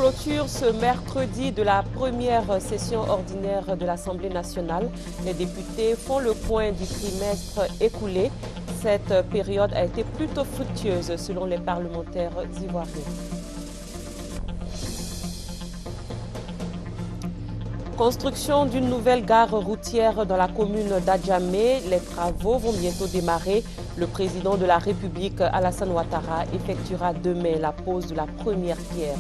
clôture ce mercredi de la première session ordinaire de l'Assemblée nationale. Les députés font le point du trimestre écoulé. Cette période a été plutôt fructueuse selon les parlementaires ivoiriens. Construction d'une nouvelle gare routière dans la commune d'Adjamé. Les travaux vont bientôt démarrer. Le président de la République, Alassane Ouattara, effectuera demain la pose de la première pierre.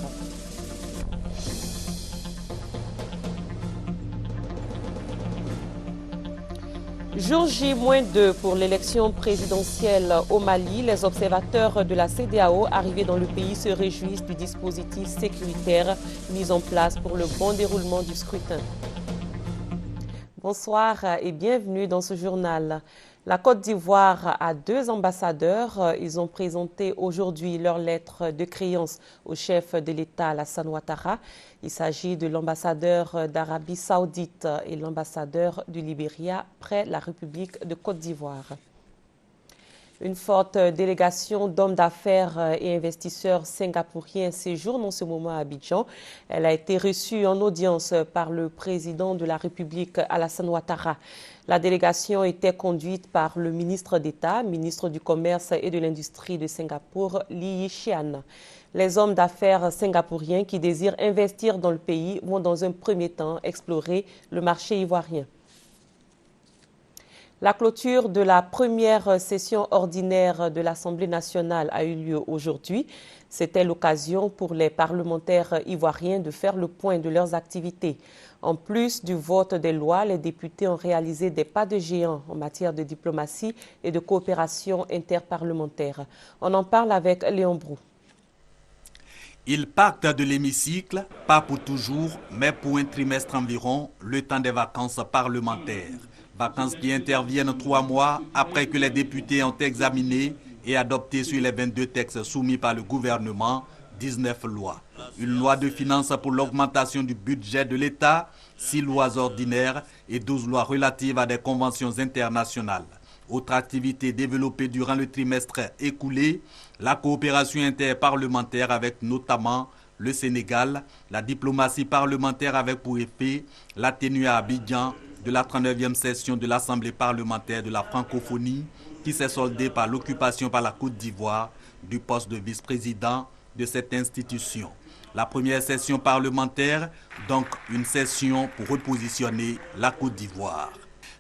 Jour J-2 pour l'élection présidentielle au Mali, les observateurs de la CEDEAO arrivés dans le pays se réjouissent du dispositif sécuritaire mis en place pour le bon déroulement du scrutin. Bonsoir et bienvenue dans ce journal. La Côte d'Ivoire a 2 ambassadeurs. Ils ont présenté aujourd'hui leur lettre de créance au chef de l'État, Alassane Ouattara. Il s'agit de l'ambassadeur d'Arabie Saoudite et l'ambassadeur du Libéria près la République de Côte d'Ivoire. Une forte délégation d'hommes d'affaires et investisseurs singapouriens séjourne en ce moment à Abidjan. Elle a été reçue en audience par le président de la République, Alassane Ouattara. La délégation était conduite par le ministre d'État, ministre du Commerce et de l'Industrie de Singapour, Lee Yi-Shian. Les hommes d'affaires singapouriens qui désirent investir dans le pays vont dans un premier temps explorer le marché ivoirien. La clôture de la première session ordinaire de l'Assemblée nationale a eu lieu aujourd'hui. C'était l'occasion pour les parlementaires ivoiriens de faire le point de leurs activités. En plus du vote des lois, les députés ont réalisé des pas de géant en matière de diplomatie et de coopération interparlementaire. On en parle avec Léon Brou. Ils partent de l'hémicycle, pas pour toujours, mais pour un trimestre environ, le temps des vacances parlementaires. Vacances qui interviennent 3 mois après que les députés ont examiné et adopté sur les 22 textes soumis par le gouvernement 19 lois. Une loi de finances pour l'augmentation du budget de l'État, 6 lois ordinaires et 12 lois relatives à des conventions internationales. Autre activité développée durant le trimestre écoulé, la coopération interparlementaire avec notamment le Sénégal, la diplomatie parlementaire avec pour effet la tenue à Abidjan de la 39e session de l'Assemblée parlementaire de la francophonie qui s'est soldée par l'occupation par la Côte d'Ivoire du poste de vice-président de cette institution. La première session parlementaire, donc une session pour repositionner la Côte d'Ivoire.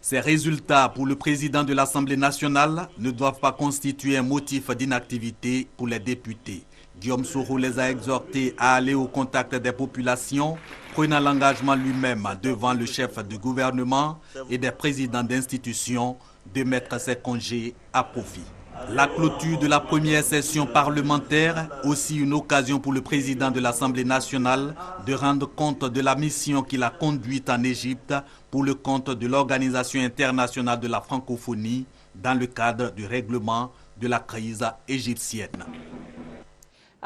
Ces résultats pour le président de l'Assemblée nationale ne doivent pas constituer un motif d'inactivité pour les députés. Guillaume Soro les a exhortés à aller au contact des populations, prenant l'engagement lui-même devant le chef du gouvernement et des présidents d'institutions de mettre ses congés à profit. La clôture de la première session parlementaire, aussi une occasion pour le président de l'Assemblée nationale de rendre compte de la mission qu'il a conduite en Égypte pour le compte de l'Organisation internationale de la francophonie dans le cadre du règlement de la crise égyptienne.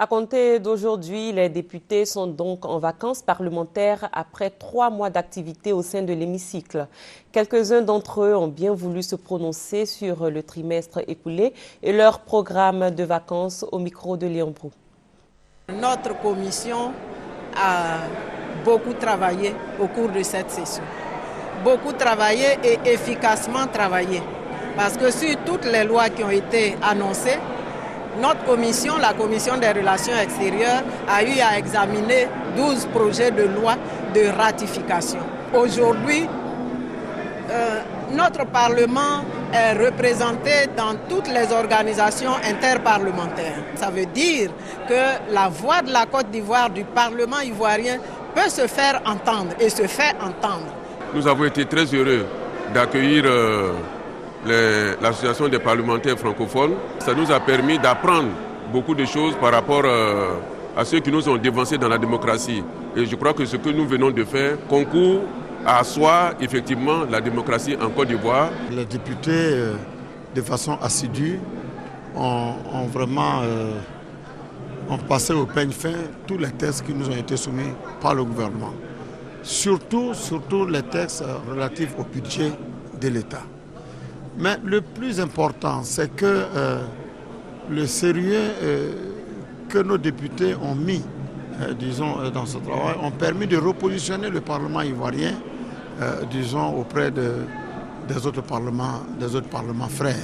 À compter d'aujourd'hui, les députés sont donc en vacances parlementaires après 3 mois d'activité au sein de l'hémicycle. Quelques-uns d'entre eux ont bien voulu se prononcer sur le trimestre écoulé et leur programme de vacances au micro de Léon Brou. Notre commission a beaucoup travaillé au cours de cette session. Beaucoup travaillé et efficacement travaillé. Parce que sur toutes les lois qui ont été annoncées, notre commission, la commission des relations extérieures, a eu à examiner 12 projets de loi de ratification. Aujourd'hui, notre Parlement est représenté dans toutes les organisations interparlementaires. Ça veut dire que la voix de la Côte d'Ivoire, du Parlement ivoirien, peut se faire entendre et se fait entendre. Nous avons été très heureux d'accueillir l'association des parlementaires francophones. Ça nous a permis d'apprendre beaucoup de choses par rapport à ceux qui nous ont dévancés dans la démocratie. Et je crois que ce que nous venons de faire concourt à asseoir effectivement la démocratie en Côte d'Ivoire. Les députés, de façon assidue, ont vraiment passé au peigne fin tous les textes qui nous ont été soumis par le gouvernement. Surtout les textes relatifs au budget de l'État. Mais le plus important, c'est que le sérieux que nos députés ont mis dans ce travail, ont permis de repositionner le Parlement ivoirien, auprès des autres parlements frères.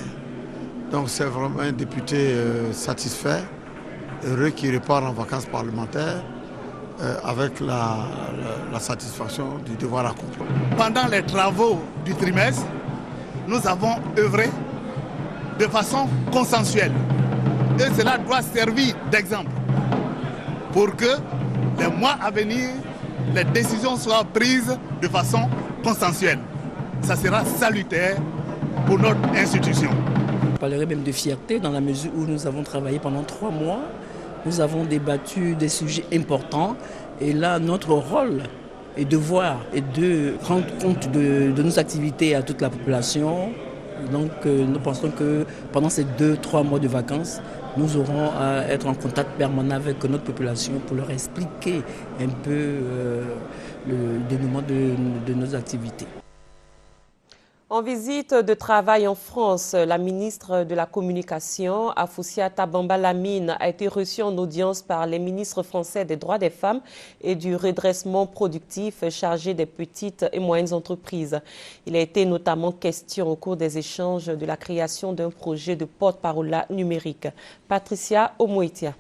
Donc c'est vraiment un député satisfait, heureux, qui repart en vacances parlementaires avec la satisfaction du devoir accompli. Pendant les travaux du trimestre, nous avons œuvré de façon consensuelle. Et cela doit servir d'exemple pour que les mois à venir, les décisions soient prises de façon consensuelle. Ça sera salutaire pour notre institution. Je parlerai même de fierté dans la mesure où nous avons travaillé pendant 3 mois. Nous avons débattu des sujets importants et là, notre rôle est de voir et de rendre compte de nos activités à toute la population. Donc nous pensons que pendant ces 2-3 mois de vacances, nous aurons à être en contact permanent avec notre population pour leur expliquer un peu le dénouement de nos activités. En visite de travail en France, la ministre de la Communication, Afoussiata Bamba Lamine, a été reçue en audience par les ministres français des droits des femmes et du redressement productif chargés des petites et moyennes entreprises. Il a été notamment question au cours des échanges de la création d'un projet de porte-parole numérique. Patricia Omoitia.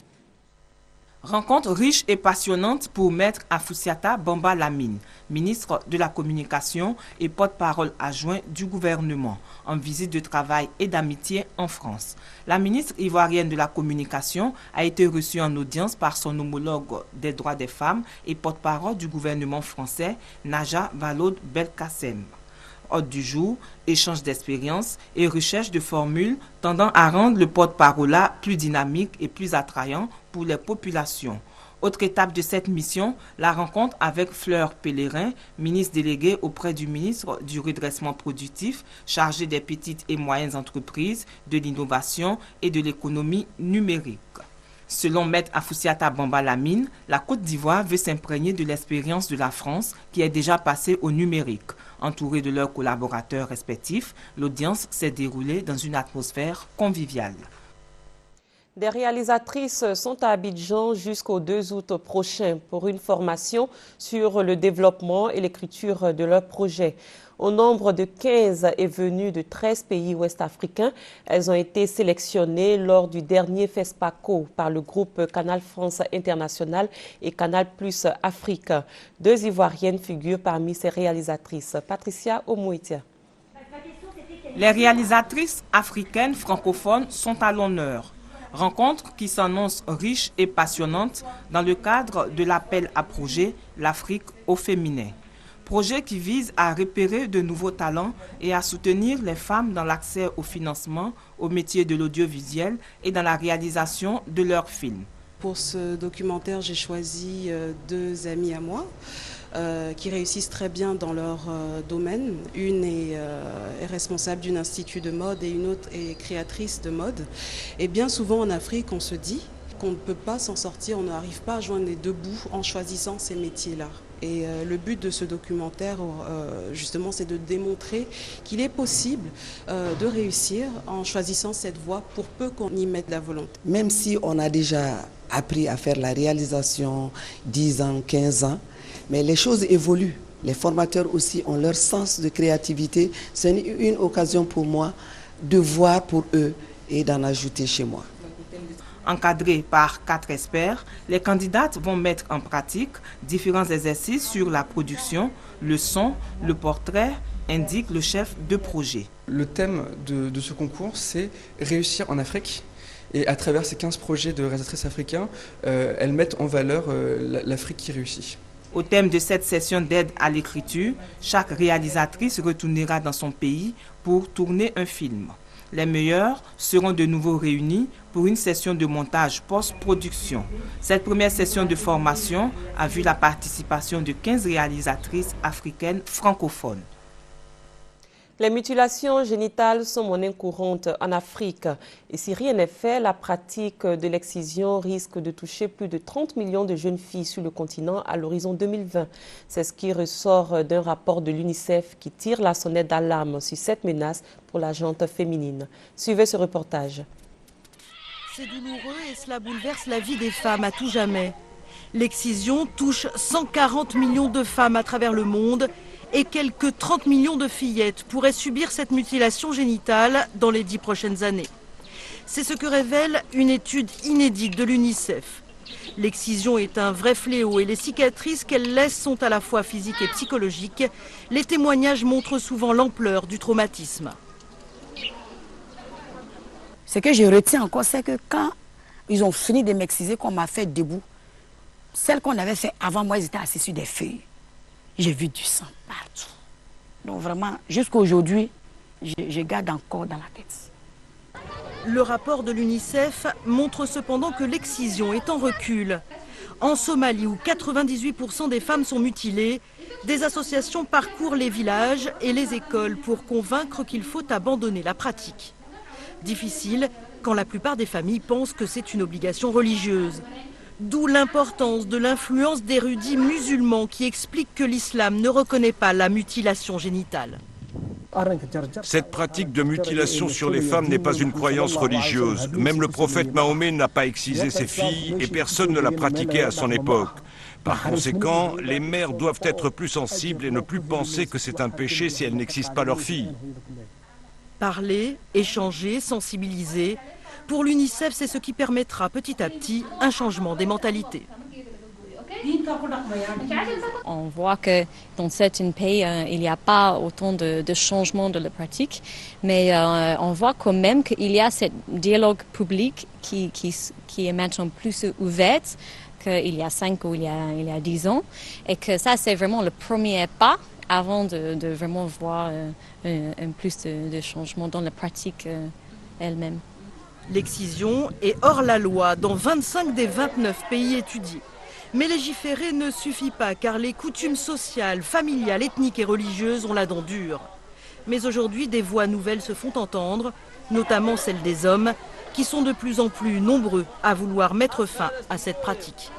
Rencontre riche et passionnante pour Maître Afoussiata Bamba Lamine, ministre de la Communication et porte-parole adjoint du gouvernement, en visite de travail et d'amitié en France. La ministre ivoirienne de la Communication a été reçue en audience par son homologue des droits des femmes et porte-parole du gouvernement français, Naja Vallaud Belkacem. Hôte du jour, échange d'expériences et recherche de formules tendant à rendre le porte-parole plus dynamique et plus attrayant pour les populations. Autre étape de cette mission, la rencontre avec Fleur Pellerin, ministre déléguée auprès du ministre du redressement productif, chargé des petites et moyennes entreprises, de l'innovation et de l'économie numérique. Selon Maître Afoussiata Bamba Lamine, la Côte d'Ivoire veut s'imprégner de l'expérience de la France qui est déjà passée au numérique. Entourée de leurs collaborateurs respectifs, l'audience s'est déroulée dans une atmosphère conviviale. Des réalisatrices sont à Abidjan jusqu'au 2 août prochain pour une formation sur le développement et l'écriture de leurs projets. Au nombre de 15 et venues de 13 pays ouest-africains, elles ont été sélectionnées lors du dernier FESPACO par le groupe Canal France International et Canal Plus Afrique. 2 Ivoiriennes figurent parmi ces réalisatrices. Patricia Omoitia. Les réalisatrices africaines francophones sont à l'honneur. Rencontre qui s'annonce riche et passionnante dans le cadre de l'appel à projet L'Afrique au féminin. Projet qui vise à repérer de nouveaux talents et à soutenir les femmes dans l'accès au financement, au métier de l'audiovisuel et dans la réalisation de leurs films. Pour ce documentaire, j'ai choisi 2 amies à moi qui réussissent très bien dans leur domaine. Une est responsable d'un institut de mode et une autre est créatrice de mode. Et bien souvent en Afrique, on se dit qu'on ne peut pas s'en sortir, on n'arrive pas à joindre les 2 bouts en choisissant ces métiers-là. Et le but de ce documentaire, justement, c'est de démontrer qu'il est possible de réussir en choisissant cette voie pour peu qu'on y mette la volonté. Même si on a déjà appris à faire la réalisation 10 ans, 15 ans, mais les choses évoluent. Les formateurs aussi ont leur sens de créativité. C'est une occasion pour moi de voir pour eux et d'en ajouter chez moi. Encadrés par 4 experts, les candidates vont mettre en pratique différents exercices sur la production, le son, le portrait, indique le chef de projet. Le thème de ce concours, c'est réussir en Afrique. Et à travers ces 15 projets de réalisatrices africains, elles mettent en valeur l'Afrique qui réussit. Au thème de cette session d'aide à l'écriture, chaque réalisatrice retournera dans son pays pour tourner un film. Les meilleurs seront de nouveau réunis pour une session de montage post-production. Cette première session de formation a vu la participation de 15 réalisatrices africaines francophones. Les mutilations génitales sont monnaie courante en Afrique. Et si rien n'est fait, la pratique de l'excision risque de toucher plus de 30 millions de jeunes filles sur le continent à l'horizon 2020. C'est ce qui ressort d'un rapport de l'UNICEF qui tire la sonnette d'alarme sur cette menace pour la gente féminine. Suivez ce reportage. C'est douloureux et cela bouleverse la vie des femmes à tout jamais. L'excision touche 140 millions de femmes à travers le monde et quelques 30 millions de fillettes pourraient subir cette mutilation génitale dans les 10 prochaines années. C'est ce que révèle une étude inédite de l'UNICEF. L'excision est un vrai fléau et les cicatrices qu'elle laisse sont à la fois physiques et psychologiques. Les témoignages montrent souvent l'ampleur du traumatisme. Ce que je retiens encore, c'est que quand ils ont fini de m'exciser, qu'on m'a fait debout, celle qu'on avait fait avant moi, ils étaient assis sur des feuilles. J'ai vu du sang partout. Donc vraiment, jusqu'à aujourd'hui, je garde encore dans la tête. Le rapport de l'UNICEF montre cependant que l'excision est en recul. En Somalie, où 98% des femmes sont mutilées, des associations parcourent les villages et les écoles pour convaincre qu'il faut abandonner la pratique. Difficile quand la plupart des familles pensent que c'est une obligation religieuse. D'où l'importance de l'influence d'érudits musulmans qui expliquent que l'islam ne reconnaît pas la mutilation génitale. Cette pratique de mutilation sur les femmes n'est pas une croyance religieuse. Même le prophète Mahomet n'a pas excisé ses filles et personne ne l'a pratiqué à son époque. Par conséquent, les mères doivent être plus sensibles et ne plus penser que c'est un péché si elles n'excisent pas leurs filles. Parler, échanger, sensibiliser. Pour l'UNICEF, c'est ce qui permettra petit à petit un changement des mentalités. On voit que dans certains pays, il n'y a pas autant de changements de la pratique, mais on voit quand même qu'il y a ce dialogue public qui est maintenant plus ouvert qu'il y a 5 ou il y a 10 ans, et que ça, c'est vraiment le premier pas avant de vraiment voir un plus de changements dans la pratique elle-même. L'excision est hors la loi dans 25 des 29 pays étudiés. Mais légiférer ne suffit pas car les coutumes sociales, familiales, ethniques et religieuses ont la dent dure. Mais aujourd'hui, des voix nouvelles se font entendre, notamment celles des hommes, qui sont de plus en plus nombreux à vouloir mettre fin à cette pratique.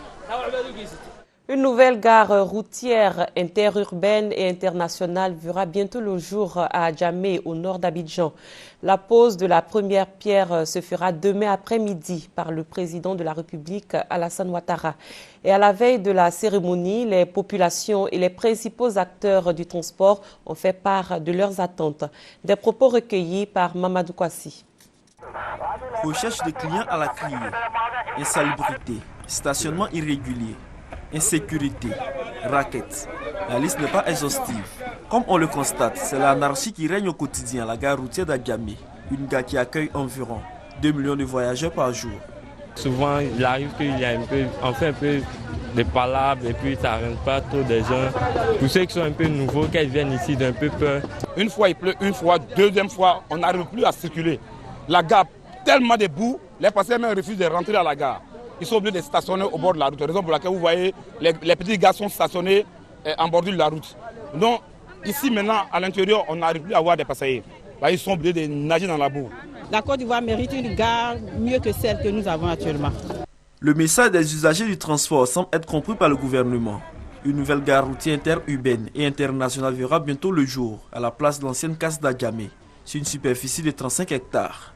Une nouvelle gare routière interurbaine et internationale verra bientôt le jour à Djamé, au nord d'Abidjan. La pose de la première pierre se fera demain après-midi par le président de la République, Alassane Ouattara. Et à la veille de la cérémonie, les populations et les principaux acteurs du transport ont fait part de leurs attentes. Des propos recueillis par Mamadou Kwasi. Recherche de clients à la criée, insalubrité, stationnement irrégulier, insécurité, raquettes. La liste n'est pas exhaustive. Comme on le constate, c'est l'anarchie qui règne au quotidien à la gare routière d'Adjamé, une gare qui accueille environ 2 millions de voyageurs par jour. Souvent, il arrive qu'il y a on fait un peu de palabres et puis ça ne rentre pas trop des gens. Pour ceux qui sont un peu nouveaux, qu'ils viennent ici d'un peu peur. Une fois il pleut, une fois, deuxième fois, on n'arrive plus à circuler. La gare, tellement de boue, les passagers même refusent de rentrer à la gare. Ils sont obligés de stationner au bord de la route. Raison pour laquelle vous voyez les petits gars sont stationnés en bordure de la route. Donc ici maintenant, à l'intérieur, on n'arrive plus à avoir des passagers. Ils sont obligés de nager dans la boue. La Côte d'Ivoire mérite une gare mieux que celle que nous avons actuellement. Le message des usagers du transport semble être compris par le gouvernement. Une nouvelle gare routière interurbaine et internationale verra bientôt le jour à la place de l'ancienne case d'Adjamé, sur une superficie de 35 hectares.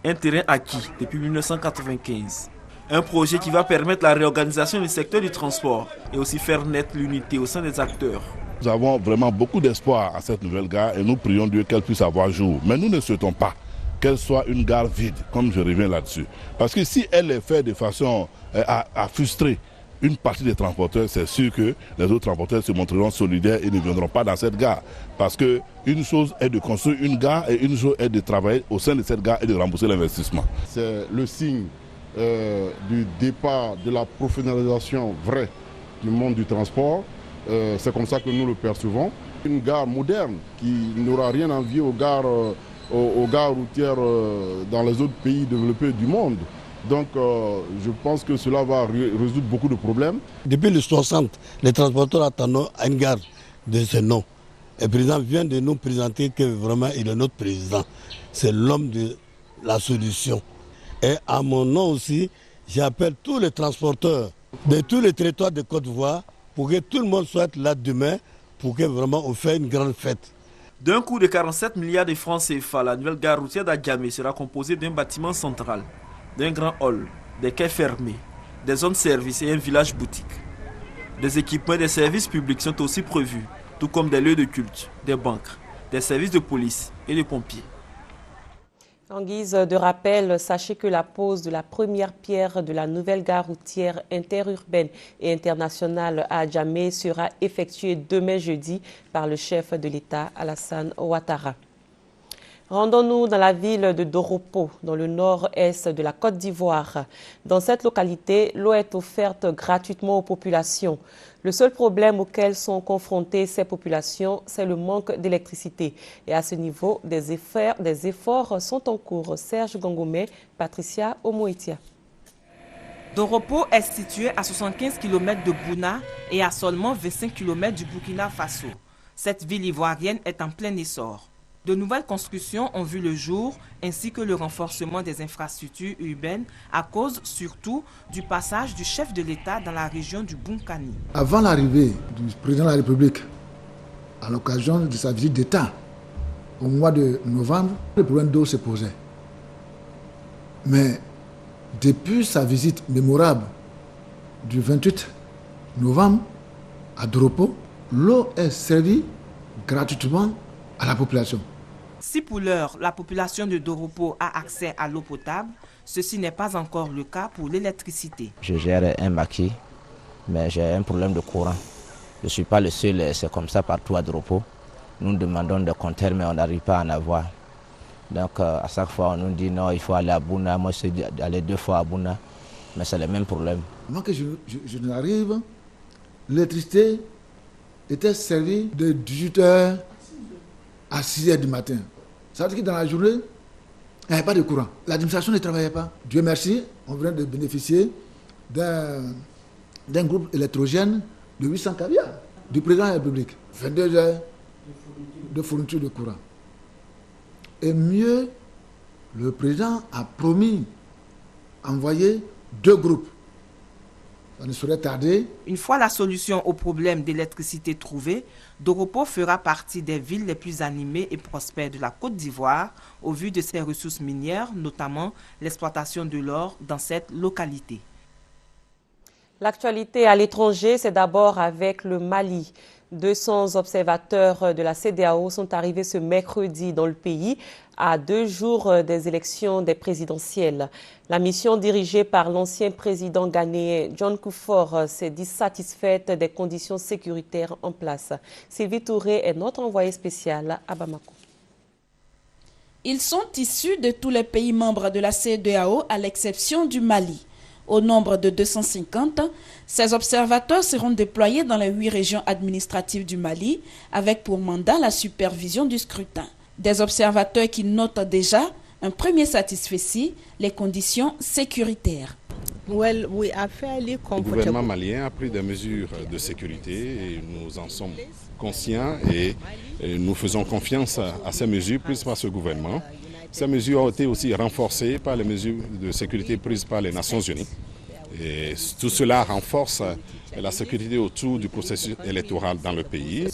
Un terrain acquis depuis 1995. Un projet qui va permettre la réorganisation du secteur du transport et aussi faire naître l'unité au sein des acteurs. Nous avons vraiment beaucoup d'espoir à cette nouvelle gare et nous prions Dieu qu'elle puisse avoir jour. Mais nous ne souhaitons pas qu'elle soit une gare vide, comme je reviens là-dessus. Parce que si elle est faite de façon à frustrer une partie des transporteurs, c'est sûr que les autres transporteurs se montreront solidaires et ne viendront pas dans cette gare. Parce qu'une chose est de construire une gare et une chose est de travailler au sein de cette gare et de rembourser l'investissement. C'est le signe du départ de la professionnalisation vraie du monde du transport. C'est comme ça que nous le percevons. Une gare moderne qui n'aura rien à envier aux gares routières dans les autres pays développés du monde. Donc je pense que cela va résoudre beaucoup de problèmes. Depuis les 60, les transporteurs attendent à une gare de ce nom. Le président vient de nous présenter que vraiment il est notre président. C'est l'homme de la solution. Et à mon nom aussi, j'appelle tous les transporteurs de tous les territoires de Côte d'Ivoire pour que tout le monde soit là demain, pour que vraiment on fasse une grande fête. D'un coût de 47 milliards de francs CFA, la nouvelle gare routière d'Adjamé sera composée d'un bâtiment central, d'un grand hall, des quais fermés, des zones services et un village boutique. Des équipements et des services publics sont aussi prévus, tout comme des lieux de culte, des banques, des services de police et des pompiers. En guise de rappel, sachez que la pose de la première pierre de la nouvelle gare routière interurbaine et internationale à Djamé sera effectuée demain jeudi par le chef de l'État, Alassane Ouattara. Rendons-nous dans la ville de Doropo, dans le nord-est de la Côte d'Ivoire. Dans cette localité, l'eau est offerte gratuitement aux populations. Le seul problème auquel sont confrontées ces populations, c'est le manque d'électricité. Et à ce niveau, des efforts sont en cours. Serge Gangomé, Patricia Omoitia. Doropo est situé à 75 km de Bouna et à seulement 25 km du Burkina Faso. Cette ville ivoirienne est en plein essor. De nouvelles constructions ont vu le jour, ainsi que le renforcement des infrastructures urbaines à cause surtout du passage du chef de l'État dans la région du Bunkani. Avant l'arrivée du président de la République, à l'occasion de sa visite d'État, au mois de novembre, le problème d'eau se posait. Mais depuis sa visite mémorable du 28 novembre à Doropo, l'eau est servie gratuitement à la population. Si pour l'heure, la population de Doropo a accès à l'eau potable, ceci n'est pas encore le cas pour l'électricité. Je gère un maquis, mais j'ai un problème de courant. Je ne suis pas le seul, c'est comme ça partout à Doropo. Nous demandons des compteurs, mais on n'arrive pas à en avoir. Donc à chaque fois, on nous dit non, il faut aller à Bouna. Moi, je suis allé 2 fois à Bouna, mais c'est le même problème. Moi, que je n'arrive, l'électricité était servie de 18h à 6h du matin. Ça veut dire que dans la journée, il n'y avait pas de courant. L'administration ne travaillait pas. Dieu merci, on vient de bénéficier d'un groupe électrogène de 800 caviars du président de la République. 22 heures de fourniture de courant. Et mieux, le président a promis d'envoyer 2 groupes. Ça ne saurait tarder. Une fois la solution au problème d'électricité trouvée, Doropo fera partie des villes les plus animées et prospères de la Côte d'Ivoire au vu de ses ressources minières, notamment l'exploitation de l'or dans cette localité. L'actualité à l'étranger, c'est d'abord avec le Mali. 200 observateurs de la CEDEAO sont arrivés ce mercredi dans le pays à 2 jours des élections des présidentielles. La mission dirigée par l'ancien président ghanéen John Kufuor s'est dit satisfaite des conditions sécuritaires en place. Sylvie Touré est notre envoyée spéciale à Bamako. Ils sont issus de tous les pays membres de la CEDEAO à l'exception du Mali. Au nombre de 250, ces observateurs seront déployés dans les 8 régions administratives du Mali, avec pour mandat la supervision du scrutin. Des observateurs qui notent déjà un premier satisfecit, les conditions sécuritaires. Le gouvernement malien a pris des mesures de sécurité et nous en sommes conscients et nous faisons confiance à ces mesures prises par ce gouvernement. Ces mesures ont été aussi renforcées par les mesures de sécurité prises par les Nations Unies. Et tout cela renforce la sécurité autour du processus électoral dans le pays.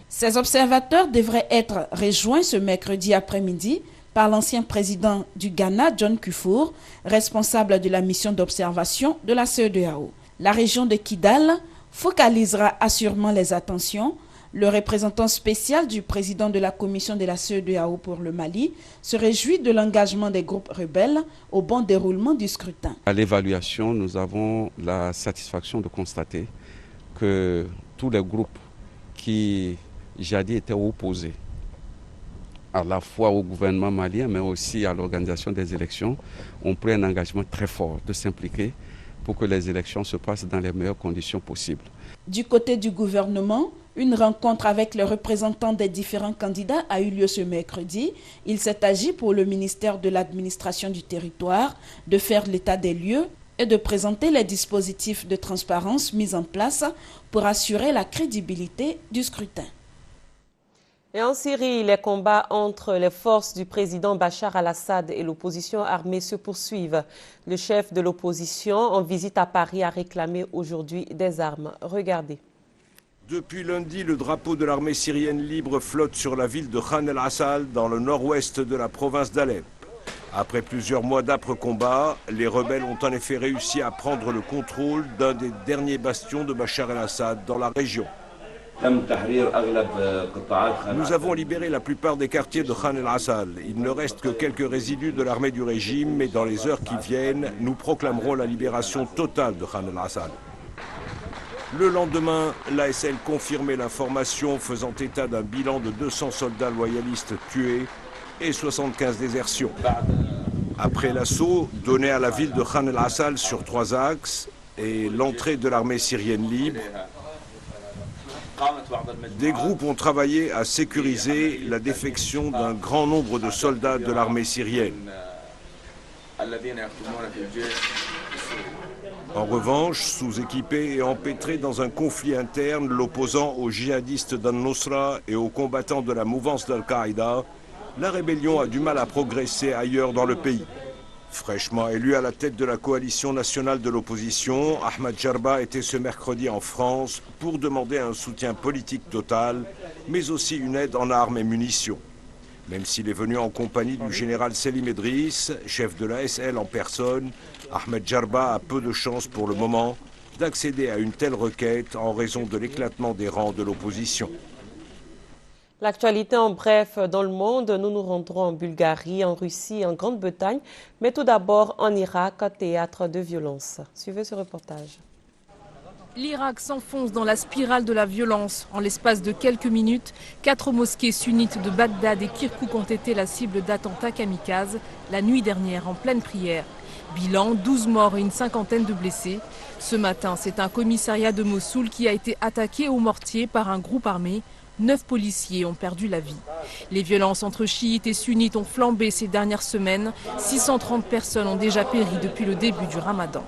Ces observateurs devraient être rejoints ce mercredi après-midi par l'ancien président du Ghana, John Kufuor, responsable de la mission d'observation de la CEDEAO. La région de Kidal focalisera assurément les attentions. Le représentant spécial du président de la commission de la CEDEAO pour le Mali se réjouit de l'engagement des groupes rebelles au bon déroulement du scrutin. À l'évaluation, nous avons la satisfaction de constater que tous les groupes qui jadis étaient opposés à la fois au gouvernement malien mais aussi à l'organisation des élections ont pris un engagement très fort de s'impliquer pour que les élections se passent dans les meilleures conditions possibles. Du côté du gouvernement, une rencontre avec les représentants des différents candidats a eu lieu ce mercredi. Il s'est agi pour le ministère de l'administration du territoire de faire l'état des lieux et de présenter les dispositifs de transparence mis en place pour assurer la crédibilité du scrutin. Et en Syrie, les combats entre les forces du président Bachar al-Assad et l'opposition armée se poursuivent. Le chef de l'opposition, en visite à Paris, a réclamé aujourd'hui des armes. Regardez. Depuis lundi, le drapeau de l'armée syrienne libre flotte sur la ville de Khan el-Assal, dans le nord-ouest de la province d'Alep. Après plusieurs mois d'âpres combats, les rebelles ont en effet réussi à prendre le contrôle d'un des derniers bastions de Bachar el-Assad dans la région. Nous avons libéré la plupart des quartiers de Khan el-Assal. Il ne reste que quelques résidus de l'armée du régime, mais dans les heures qui viennent, nous proclamerons la libération totale de Khan el-Assal. Le lendemain, l'ASL confirmait l'information faisant état d'un bilan de 200 soldats loyalistes tués et 75 désertions. Après l'assaut donné à la ville de Khan el-Assal sur 3 axes et l'entrée de l'armée syrienne libre, des groupes ont travaillé à sécuriser la défection d'un grand nombre de soldats de l'armée syrienne. En revanche, sous-équipés et empêtrés dans un conflit interne l'opposant aux djihadistes d'Al-Nusra et aux combattants de la mouvance d'Al-Qaïda, la rébellion a du mal à progresser ailleurs dans le pays. Fraîchement élu à la tête de la coalition nationale de l'opposition, Ahmed Jarba était ce mercredi en France pour demander un soutien politique total, mais aussi une aide en armes et munitions. Même s'il est venu en compagnie du général Selim Edriss, chef de l'ASL en personne, Ahmed Jarba a peu de chance pour le moment d'accéder à une telle requête en raison de l'éclatement des rangs de l'opposition. L'actualité en bref dans le monde, nous nous rendrons en Bulgarie, en Russie, en Grande-Bretagne, mais tout d'abord en Irak, théâtre de violence. Suivez ce reportage. L'Irak s'enfonce dans la spirale de la violence. En l'espace de quelques minutes, 4 mosquées sunnites de Bagdad et Kirkouk ont été la cible d'attentats kamikazes la nuit dernière en pleine prière. Bilan, 12 morts et une cinquantaine de blessés. Ce matin, c'est un commissariat de Mossoul qui a été attaqué au mortier par un groupe armé. 9 policiers ont perdu la vie. Les violences entre chiites et sunnites ont flambé ces dernières semaines. 630 personnes ont déjà péri depuis le début du ramadan.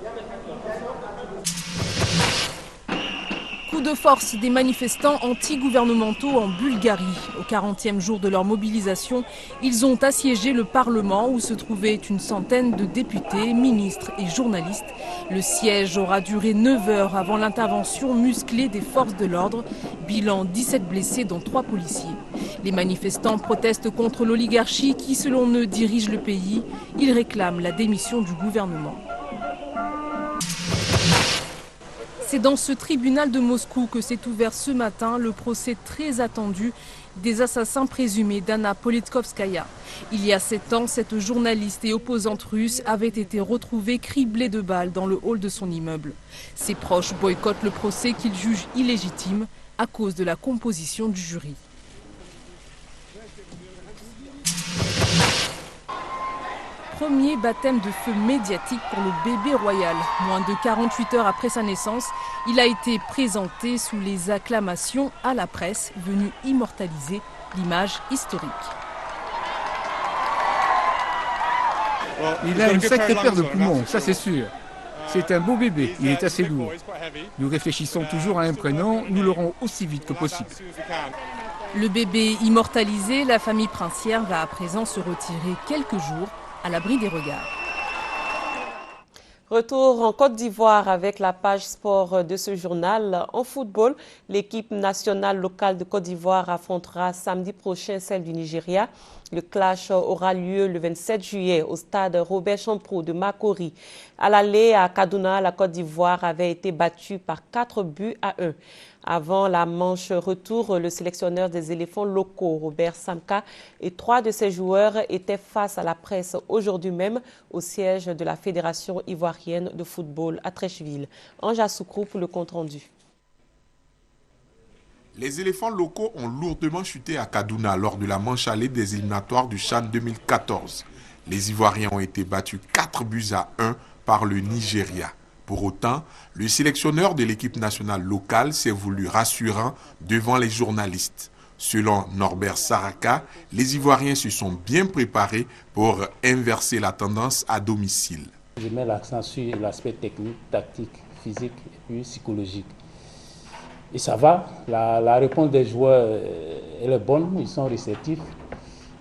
Coup de force des manifestants anti-gouvernementaux en Bulgarie. Au 40e jour de leur mobilisation, ils ont assiégé le Parlement où se trouvaient une centaine de députés, ministres et journalistes. Le siège aura duré 9 heures avant l'intervention musclée des forces de l'ordre. Bilan 17 blessés dont 3 policiers. Les manifestants protestent contre l'oligarchie qui, selon eux, dirige le pays. Ils réclament la démission du gouvernement. C'est dans ce tribunal de Moscou que s'est ouvert ce matin le procès très attendu des assassins présumés d'Anna Politkovskaya. Il y a 7 ans, cette journaliste et opposante russe avait été retrouvée criblée de balles dans le hall de son immeuble. Ses proches boycottent le procès qu'ils jugent illégitime à cause de la composition du jury. Premier baptême de feu médiatique pour le bébé royal. Moins de 48 heures après sa naissance, il a été présenté sous les acclamations à la presse, venue immortaliser l'image historique. Il a une sacrée paire de poumons, ça c'est sûr. C'est un beau bébé, il est assez lourd. Nous réfléchissons toujours à un prénom, nous l'aurons aussi vite que possible. Le bébé immortalisé, la famille princière va à présent se retirer quelques jours à l'abri des regards. Retour en Côte d'Ivoire avec la page sport de ce journal. En football, l'équipe nationale locale de Côte d'Ivoire affrontera samedi prochain celle du Nigeria. Le clash aura lieu le 27 juillet au stade Robert Champrou de Makori. À l'aller à Kaduna, la Côte d'Ivoire avait été battue par 4-1. Avant la manche retour, le sélectionneur des éléphants locaux, Robert Samka, et 3 de ses joueurs étaient face à la presse aujourd'hui même au siège de la Fédération ivoirienne de football à Treichville. Ange Assoukrou pour le compte-rendu. Les éléphants locaux ont lourdement chuté à Kaduna lors de la manche allée des éliminatoires du CHAN 2014. Les Ivoiriens ont été battus 4-1 par le Nigeria. Pour autant, le sélectionneur de l'équipe nationale locale s'est voulu rassurant devant les journalistes. Selon Norbert Saraka, les Ivoiriens se sont bien préparés pour inverser la tendance à domicile. Je mets l'accent sur l'aspect technique, tactique, physique et puis psychologique. Et ça va, la réponse des joueurs elle est bonne, ils sont réceptifs,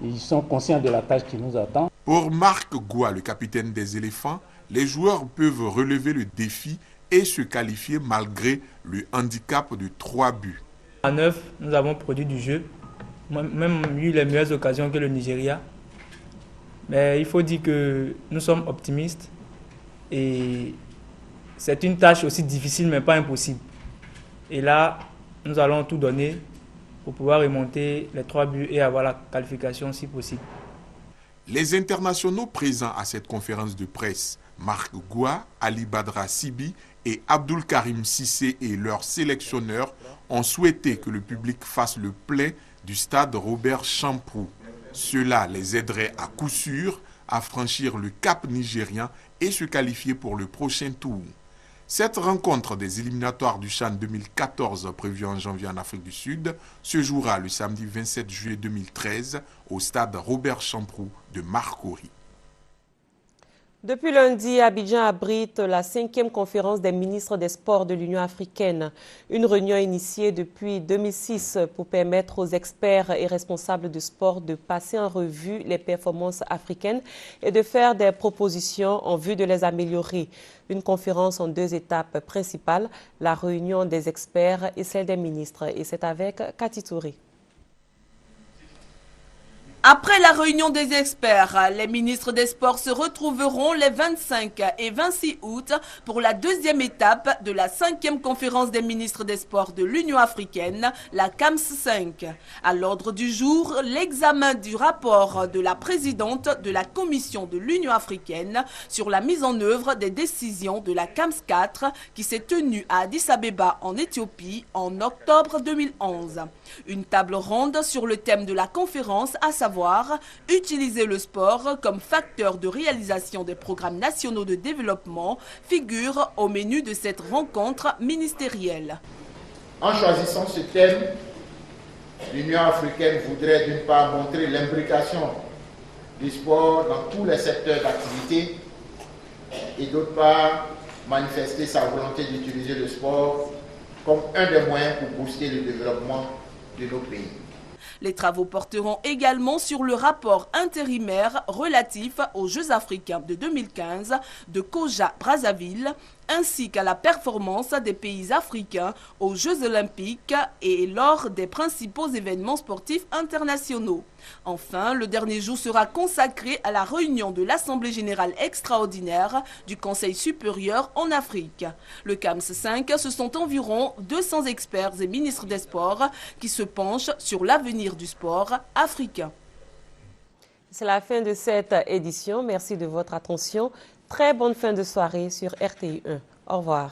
ils sont conscients de la tâche qui nous attend. Pour Marc Goua, le capitaine des éléphants, les joueurs peuvent relever le défi et se qualifier malgré le handicap de 3 buts. À 9, nous avons produit du jeu, même eu les meilleures occasions que le Nigeria. Mais il faut dire que nous sommes optimistes et c'est une tâche aussi difficile mais pas impossible. Et là, nous allons tout donner pour pouvoir remonter les 3 buts et avoir la qualification si possible. Les internationaux présents à cette conférence de presse, Marc Goua, Ali Badra Sibi et Abdul Karim Sissé et leurs sélectionneurs ont souhaité que le public fasse le plein du stade Robert Champrou. Cela les aiderait à coup sûr à franchir le cap nigérien et se qualifier pour le prochain tour. Cette rencontre des éliminatoires du CHAN 2014 prévue en janvier en Afrique du Sud se jouera le samedi 27 juillet 2013 au stade Robert Champrou de Marcory. Depuis lundi, Abidjan abrite la 5e conférence des ministres des Sports de l'Union africaine. Une réunion initiée depuis 2006 pour permettre aux experts et responsables de sport de passer en revue les performances africaines et de faire des propositions en vue de les améliorer. Une conférence en 2 étapes principales, la réunion des experts et celle des ministres. Et c'est avec Cathy Touré. Après la réunion des experts, les ministres des Sports se retrouveront les 25 et 26 août pour la 2e étape de la 5e conférence des ministres des Sports de l'Union africaine, la CAMS 5. À l'ordre du jour, l'examen du rapport de la présidente de la Commission de l'Union africaine sur la mise en œuvre des décisions de la CAMS 4 qui s'est tenue à Addis Abeba en Éthiopie en octobre 2011. Une table ronde sur le thème de la conférence, à savoir utiliser le sport comme facteur de réalisation des programmes nationaux de développement, figure au menu de cette rencontre ministérielle. En choisissant ce thème, l'Union africaine voudrait d'une part montrer l'imbrication du sport dans tous les secteurs d'activité et d'autre part manifester sa volonté d'utiliser le sport comme un des moyens pour booster le développement de nos pays. Les travaux porteront également sur le rapport intérimaire relatif aux Jeux africains de 2015 de Koja-Brazzaville, ainsi qu'à la performance des pays africains aux Jeux olympiques et lors des principaux événements sportifs internationaux. Enfin, le dernier jour sera consacré à la réunion de l'Assemblée générale extraordinaire du Conseil supérieur en Afrique. Le CAMS 5, ce sont environ 200 experts et ministres des Sports qui se penchent sur l'avenir du sport africain. C'est la fin de cette édition. Merci de votre attention. Très bonne fin de soirée sur RTI 1. Au revoir.